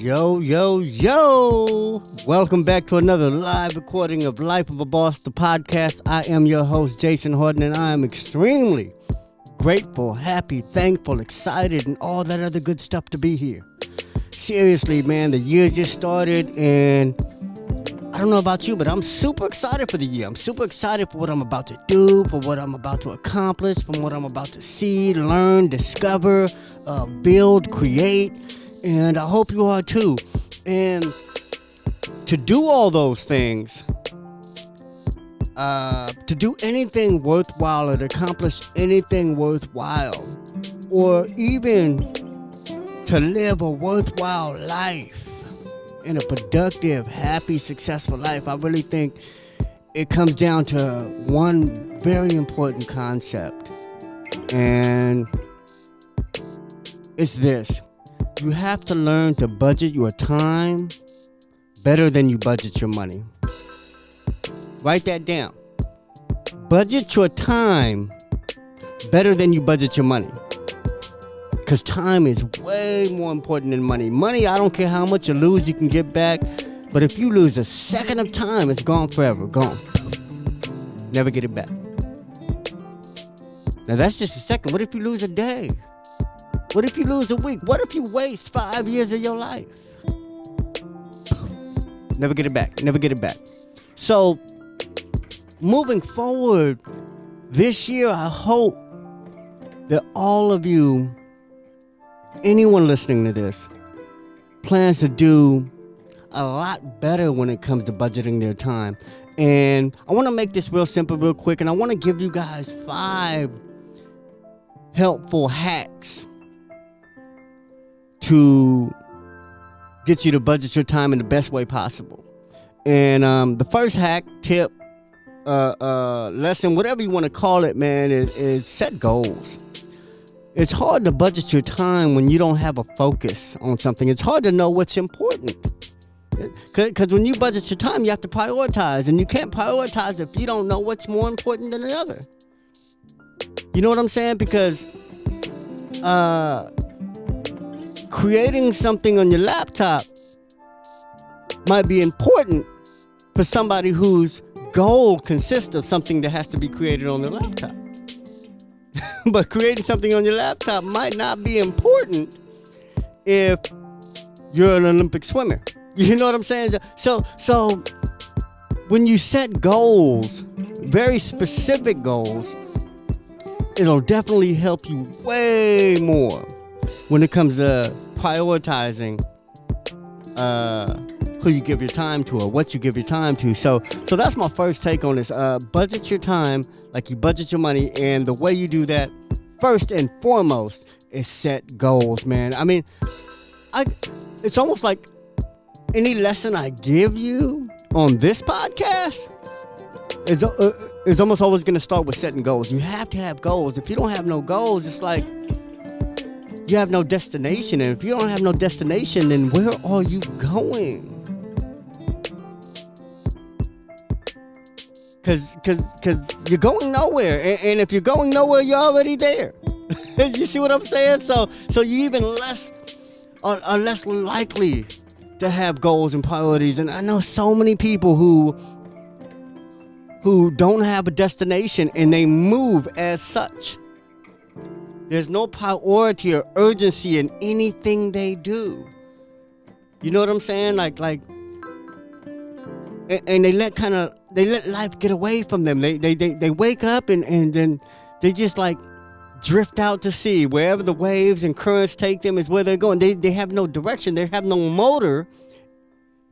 Yo, yo, yo! Welcome back to another live recording of Life of a Boss, the podcast. I am your host, Jason Hardin, and I am extremely grateful, happy, thankful, excited, and all that other good stuff to be here. Seriously, man, the year just started, and I don't know about you, but I'm super excited for the year. I'm super excited for what I'm about to do, for what I'm about to accomplish, for what I'm about to see, learn, discover, build, create. And I hope you are too. And to do all those things, to do anything worthwhile or to accomplish anything worthwhile, or even to live a worthwhile life and a productive, happy, successful life, I really think it comes down to one very important concept. And it's this. You have to learn to budget your time better than you budget your money. Write that down. Budget your time better than you budget your money. Because time is way more important than money. Money, I don't care how much you lose, you can get back. But if you lose a second of time, it's gone forever. Gone. Never get it back. Now that's just a second. What if you lose a day? What if you lose a week? What if you waste 5 years of your life? Never get it back. Never get it back. So, moving forward, this year, I hope that all of you, anyone listening to this, plans to do a lot better when it comes to budgeting their time. And I want to make this real simple, real quick, and I want to give you guys 5 helpful hacks to get you to budget your time in the best way possible. And the first hack, tip, lesson, whatever you want to call it, man, is set goals. It's hard to budget your time when you don't have a focus on something. It's hard to know what's important. Because when you budget your time, you have to prioritize. And you can't prioritize if you don't know what's more important than another. You know what I'm saying? Because creating something on your laptop might be important for somebody whose goal consists of something that has to be created on their laptop. But creating something on your laptop might not be important if you're an Olympic swimmer. You know what I'm saying? So when you set goals, very specific goals, it'll definitely help you way more when it comes to prioritizing who you give your time to or what you give your time to. So that's my first take on this. Budget your time like you budget your money, and the way you do that, first and foremost, is set goals, man. I mean, it's almost like any lesson I give you on this podcast is almost always going to start with setting goals. You have to have goals. If you don't have no goals, it's like you have no destination. And if you don't have no destination, then where are you going? Because you're going nowhere. And if you're going nowhere, you're already there. You see what I'm saying? So you even are less likely to have goals and priorities. And I know so many people who don't have a destination and they move as such. There's no priority or urgency in anything they do. You know what I'm saying? Like, and they let life get away from them. They wake up and then they just like drift out to sea. Wherever the waves and currents take them is where they're going. They have no direction. They have no motor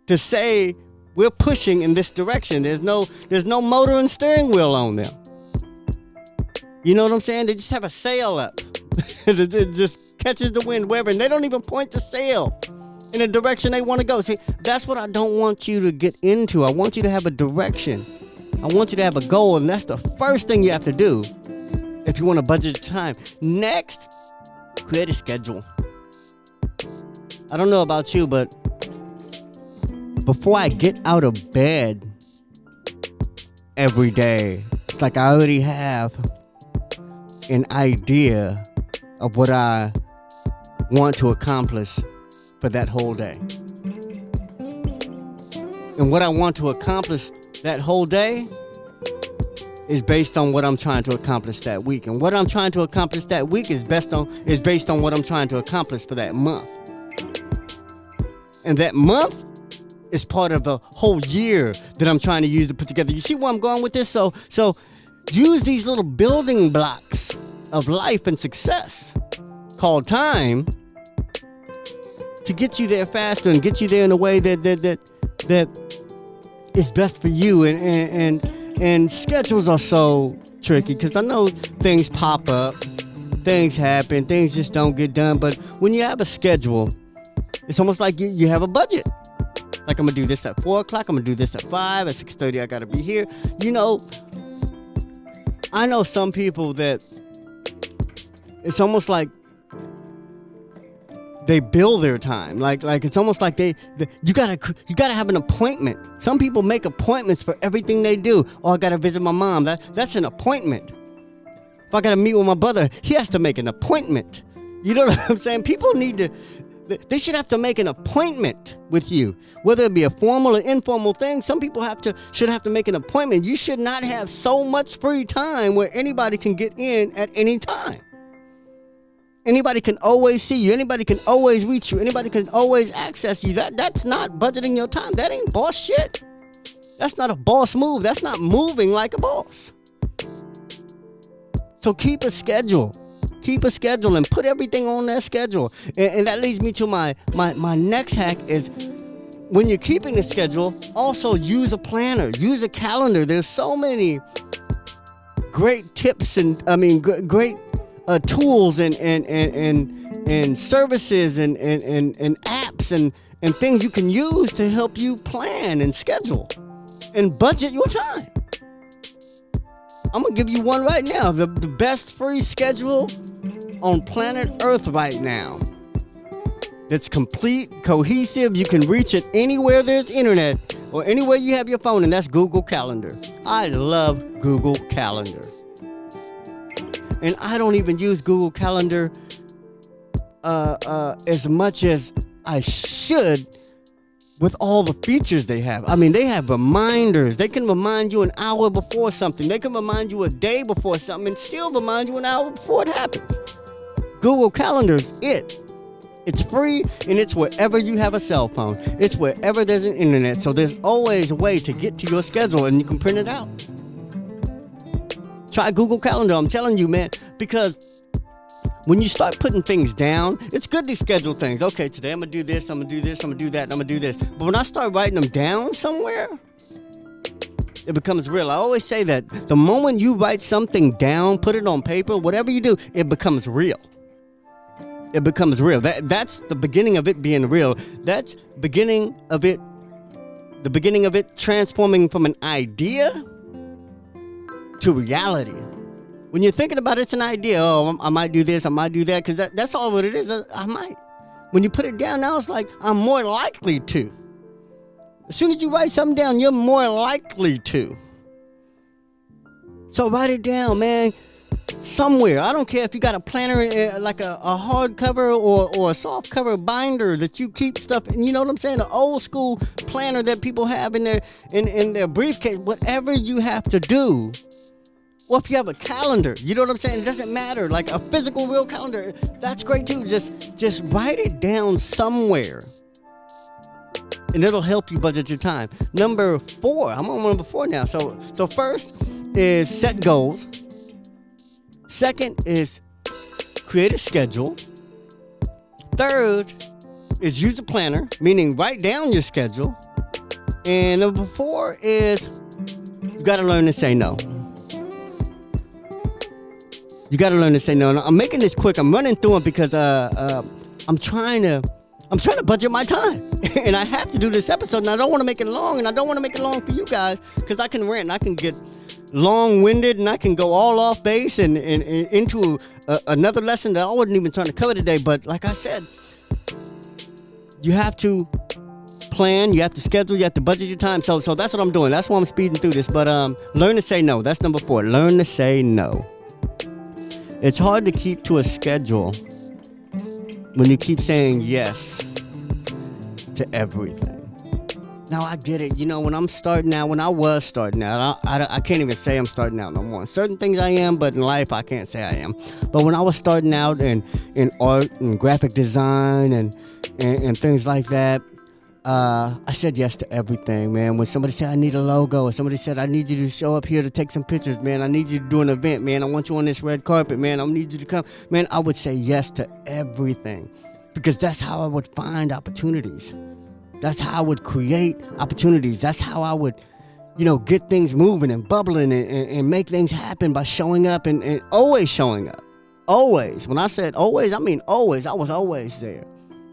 to say we're pushing in this direction. There's no motor and steering wheel on them. You know what I'm saying? They just have a sail up. It just catches the wind wherever, and they don't even point the sail in the direction they want to go. See, that's what I don't want you to get into. I want you to have a direction. I want you to have a goal, and that's the first thing you have to do if you want to budget your time. Next, create a schedule. I don't know about you, but before I get out of bed every day, it's like I already have an idea of what I want to accomplish for that whole day. And what I want to accomplish that whole day is based on what I'm trying to accomplish that week. And what I'm trying to accomplish that week is based on what I'm trying to accomplish for that month. And that month is part of the whole year that I'm trying to use to put together. You see where I'm going with this? So use these little building blocks of life and success called time to get you there faster and get you there in a way that is best for you. And schedules are so tricky because I know things pop up, things happen, things just don't get done. But when you have a schedule, it's almost like you have a budget. Like, I'm going to do this at 4 o'clock. I'm going to do this at 5. At 6:30, I got to be here. You know, I know some people that it's almost like they bill their time. Like it's almost like you gotta have an appointment. Some people make appointments for everything they do. Oh, I gotta visit my mom. That's an appointment. If I gotta meet with my brother, he has to make an appointment. You know what I'm saying? People they should have to make an appointment with you, whether it be a formal or informal thing. Some people should have to make an appointment. You should not have so much free time where anybody can get in at any time. Anybody can always see you. Anybody can always reach you. Anybody can always access you. That's not budgeting your time. That ain't boss shit. That's not a boss move. That's not moving like a boss. So keep a schedule. Keep a schedule and put everything on that schedule. And that leads me to my next hack is, when you're keeping a schedule, also use a planner. Use a calendar. There's so many great tips and great tools and services and apps and things you can use to help you plan and schedule and budget your time. I'm gonna give you one right now. The best free schedule on planet Earth right now. That's complete, cohesive. You can reach it anywhere there's internet or anywhere you have your phone, and that's Google Calendar. I love Google Calendar. And I don't even use Google Calendar as much as I should with all the features they have. I mean, they have reminders. They can remind you an hour before something. They can remind you a day before something and still remind you an hour before it happens. Google Calendar is it. It's free, and it's wherever you have a cell phone. It's wherever there's an internet. So there's always a way to get to your schedule, and you can print it out. Try Google Calendar, I'm telling you, man, because when you start putting things down, it's good to schedule things. Okay, today I'm going to do this, I'm going to do this, I'm going to do that, and I'm going to do this. But when I start writing them down somewhere, it becomes real. I always say that the moment you write something down, put it on paper, whatever you do, it becomes real. It becomes real. That's the beginning of it being real. That's the beginning of it transforming from an idea to reality. When you're thinking about it, it's an idea. Oh, I might do this, I might do that, because that's all what it is. I might. When you put it down now, it's like, I'm more likely to. As soon as you write something down, you're more likely to. So write it down, man. Somewhere. I don't care if you got a planner, like a hardcover or a soft cover binder that you keep stuff in. You know what I'm saying? An old school planner that people have in their briefcase. Whatever you have to do. Or if you have a calendar, you know what I'm saying? It doesn't matter. Like a physical real calendar, that's great too. Just write it down somewhere. And it'll help you budget your time. Number 4. I'm on number 4 now. So first is set goals. Second is create a schedule. Third is use a planner, meaning write down your schedule. And number 4 is you got to learn to say no. You got to learn to say no. And I'm making this quick. I'm running through it because I'm trying to budget my time. And I have to do this episode, and I don't want to make it long, and I don't want to make it long for you guys because I can rant and I can get long-winded, and I can go all off base and into another lesson that I wasn't even trying to cover today. But like I said, you have to plan, you have to schedule, you have to budget your time. So that's what I'm doing. That's why I'm speeding through this. But learn to say no. That's number 4. Learn to say no. It's hard to keep to a schedule when you keep saying yes to everything. Now I get it. When I'm starting out, when I was starting out, I can't even say I'm starting out no more. Certain things I am, but in life I can't say I am. But when I was starting out in art and graphic design and things like that, I said yes to everything, man. When somebody said I need a logo, or somebody said I need you to show up here to take some pictures, man, I need you to do an event, man, I want you on this red carpet, man, I need you to come, man, I would say yes to everything, because that's how I would find opportunities. That's how I would create opportunities. That's how I would, get things moving and bubbling and make things happen by showing up and always showing up. Always. When I said always, I mean always. I was always there.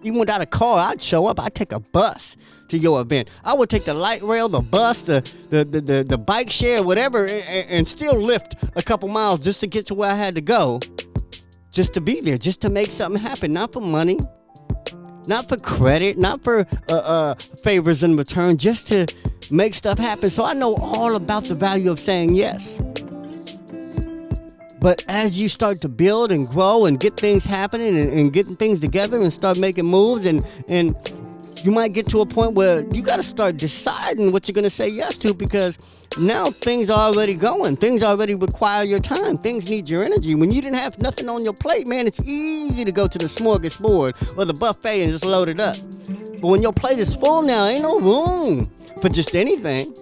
Even without a car, I'd show up. I'd take a bus to your event. I would take the light rail, the bus, the bike share, whatever, and still lift a couple miles just to get to where I had to go, just to be there, just to make something happen. Not for money, not for credit, not for favors in return, just to make stuff happen. So I know all about the value of saying yes. But as you start to build and grow and get things happening and getting things together and start making moves, and you might get to a point where you got to start deciding what you're going to say yes to, because now things are already going. Things already require your time. Things need your energy. When you didn't have nothing on your plate, man, it's easy to go to the smorgasbord or the buffet and just load it up. But when your plate is full now, ain't no room for just anything.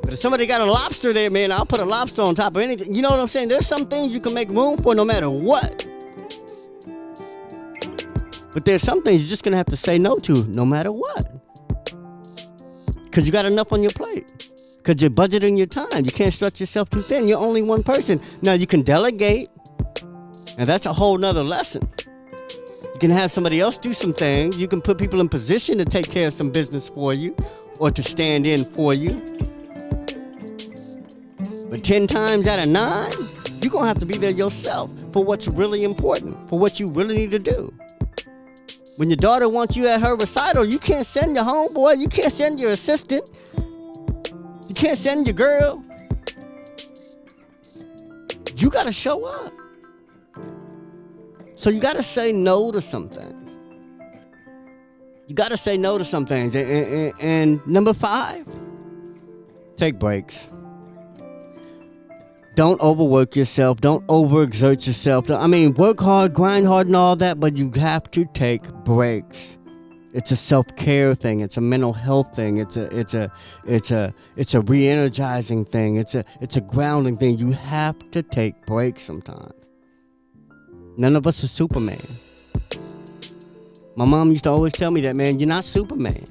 But if somebody got a lobster there, man, I'll put a lobster on top of anything. You know what I'm saying? There's some things you can make room for no matter what. But there's some things you're just going to have to say no to no matter what. Because you got enough on your plate. Because you're budgeting your time. You can't stretch yourself too thin. You're only one person. Now, you can delegate. And that's a whole nother lesson. You can have somebody else do some things. You can put people in position to take care of some business for you or to stand in for you. But 10 times out of 9, you're going to have to be there yourself for what's really important, for what you really need to do. When your daughter wants you at her recital, you can't send your homeboy, you can't send your assistant, you can't send your girl. You got to show up. So you got to say no to some things. You got to say no to some things. And number 5, take breaks. Don't overwork yourself. Don't overexert yourself. I mean, work hard, grind hard and all that, but you have to take breaks. It's a self-care thing. It's a mental health thing. It's a re-energizing thing. It's a grounding thing. You have to take breaks sometimes. None of us are Superman. My mom used to always tell me that, man, you're not Superman.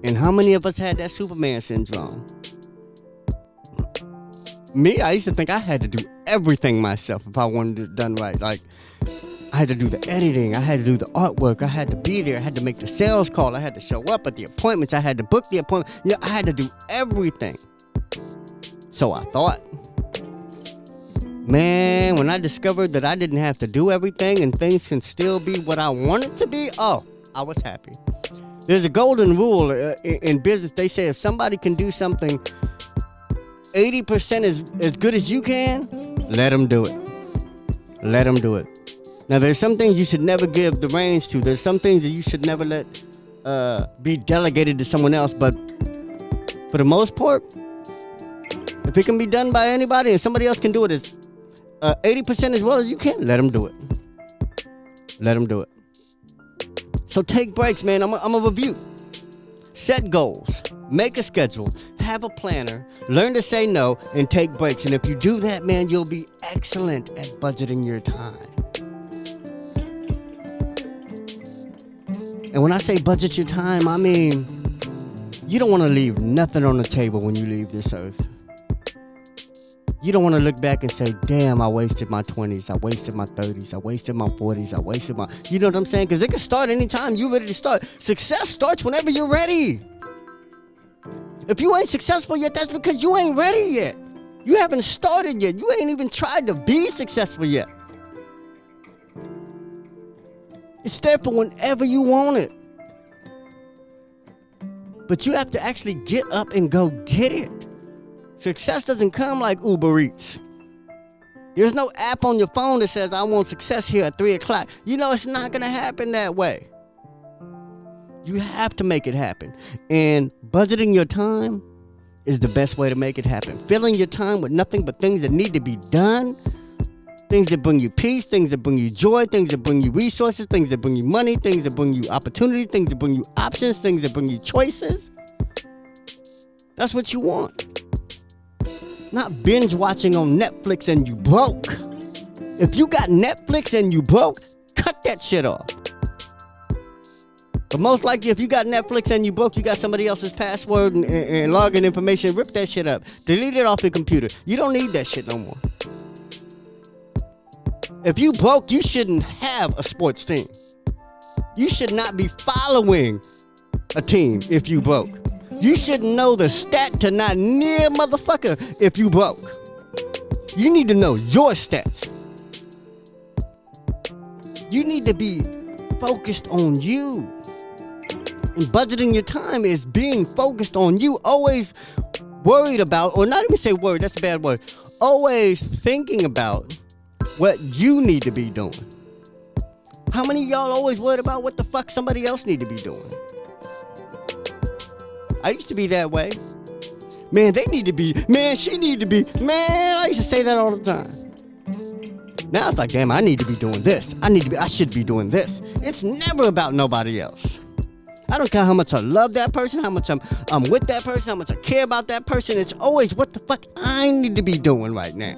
And how many of us had that Superman syndrome? Me, I used to think I had to do everything myself if I wanted it done right. Like, I had to do the editing. I had to do the artwork. I had to be there. I had to make the sales call. I had to show up at the appointments. I had to book the appointment. I had to do everything. So I thought. Man, when I discovered that I didn't have to do everything and things can still be what I want it to be, oh, I was happy. There's a golden rule in business. They say if somebody can do something 80% as good as you can, let them do it. Let them do it. Now, there's some things you should never give the reins to. There's some things that you should never let be delegated to someone else. But for the most part, if it can be done by anybody and somebody else can do it as 80% as well as you can, let them do it. Let them do it. So take breaks, man. I'm a review. Set goals. Make a schedule. Have a planner. Learn to say no and take breaks. And if you do that, man, you'll be excellent at budgeting your time. And when I say budget your time, I mean, you don't want to leave nothing on the table when you leave this earth. You don't want to look back and say, damn, I wasted my 20s, I wasted my 30s, I wasted my 40s, I wasted my... You know what I'm saying? Because it can start anytime you're ready to start. Success starts whenever you're ready. If you ain't successful yet, that's because you ain't ready yet. You haven't started yet. You ain't even tried to be successful yet. It's there for whenever you want it. But you have to actually get up and go get it. Success doesn't come like Uber Eats. There's no app on your phone that says, I want success here at 3 o'clock. You know, it's not going to happen that way. You have to make it happen. And budgeting your time is the best way to make it happen. Filling your time with nothing but things that need to be done. Things that bring you peace, things that bring you joy, things that bring you resources, things that bring you money, things that bring you opportunities, things that bring you options, things that bring you choices. That's what you want. Not binge watching on Netflix and you broke. If you got Netflix and you broke, cut that shit off. But most likely, if you got Netflix and you broke, you got somebody else's password and login information, rip that shit up. Delete it off your computer. You don't need that shit no more. If you broke, you shouldn't have a sports team. You should not be following a team if you broke. You shouldn't know the stat to not near motherfucker if you broke. You need to know your stats. You need to be focused on you. And budgeting your time is being focused on you. Always worried about, or not even say worried, that's a bad word. Always thinking about what you need to be doing. How many of y'all always worried about what the fuck somebody else need to be doing? I used to be that way. Man, they need to be, man, she need to be, man, I used to say that all the time. Now it's like, damn, I need to be doing this. I should be doing this. It's never about nobody else. I don't care how much I love that person, how much I'm with that person, how much I care about that person. It's always what the fuck I need to be doing right now.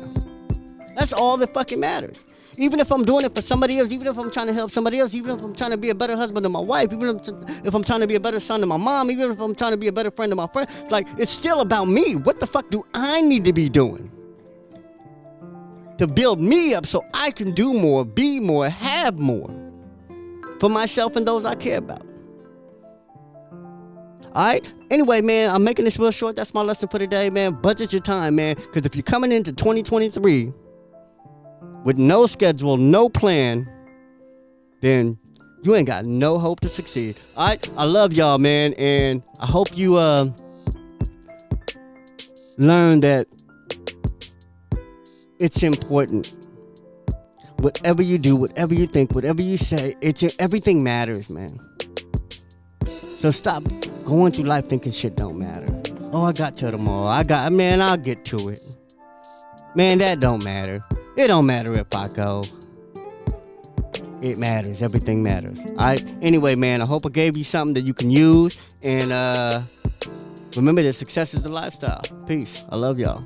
That's all that fucking matters. Even if I'm doing it for somebody else, even if I'm trying to help somebody else, even if I'm trying to be a better husband to my wife, even if I'm trying to be a better son to my mom, even if I'm trying to be a better friend to my friend, like, it's still about me. What the fuck do I need to be doing to build me up so I can do more, be more, have more for myself and those I care about? All right. Anyway, man, I'm making this real short. That's my lesson for today, man. Budget your time, man. Because if you're coming into 2023 with no schedule, no plan, then you ain't got no hope to succeed. All right. I love y'all, man. And I hope you learn that it's important. Whatever you do, whatever you think, whatever you say, everything matters, man. So stop going through life thinking shit don't matter. Oh, I got till tomorrow. I'll get to it. Man, that don't matter. It don't matter if I go. It matters. Everything matters. All right. Anyway, man, I hope I gave you something that you can use. And remember that success is a lifestyle. Peace. I love y'all.